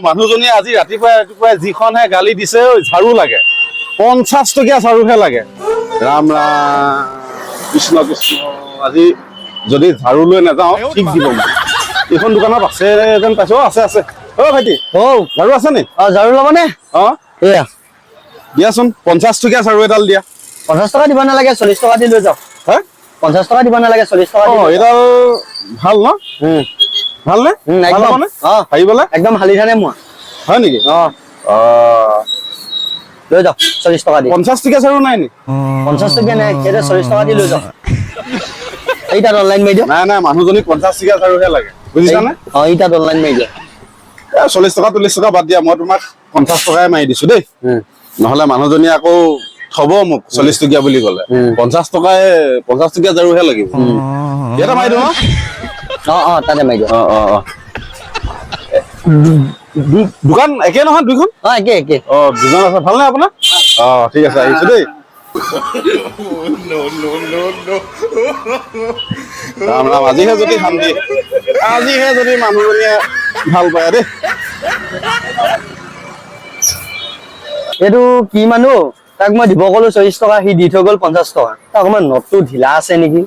মানুহজনীয়ে আজি ৰাতিপুৱাই যিখনহে গালি দিছে ঝাৰু লাগে 50 টকীয়া ঝাৰুহে লাগে ৰাম ৰাম কৃষ্ণ কৃষ্ণ আজি যদি ঝাৰু লৈ নাযাওঁ ঠিক দিব এইখন দোকানত আছে যেন পাইছো আছে আছে অ ভাইটি ঝাৰু আছে নি ঝাৰু ল'বনে এয়া দিয়াচোন 50 টকীয়া ঝাৰু এডাল দিয়া 50 টকা দিব নালাগে 40 টকা দি লৈ যাওক হা 50 টকা দিব নালাগে 40 টকা এডাল ভাল ন ভাল নে একদম ভাবিবলে একদম হালি ধানে মোৱা হয় নেকি লৈ যাওক 40 টকা দি 50 টকীয়া ঝাৰু নাই নি 50 টকীয়া নাই কেৰে 40 টকা দি লৈ যাওক এইটা অনলাইন মাৰি দিও নাই মানুহজনী 50 টকীয়া ঝাৰুহে লাগে বুজিছানে এইটা অনলাইন মাৰি দিও 40 টকা 40 টকা বাদ দিয়া মই তোমাক 50 টকাই মাৰি দিছো দেই নহলে মানুহজনী আকৌ থব মোক 40 টকীয়া বুলি ক'লে 50 টকীয়া ঝাৰুহে লাগিব এটা মাৰি দিও তাতে মাৰি দিও দোকান একে নহয় দুইখন একে দুজন আছে ভালনে আপোনাৰ ঠিক আছে আহিছো দেই ৰাম ৰাম আজিহে যদি শান্তি আজিহে যদি মানুহজনীয়ে ভাল পায় দেই এইটো কি মানুহ তাক মই দিব ক'লো 40 টকা সি দি থৈ গ'ল 50 টকা অকমান নটটো ঢিলা আছে নেকি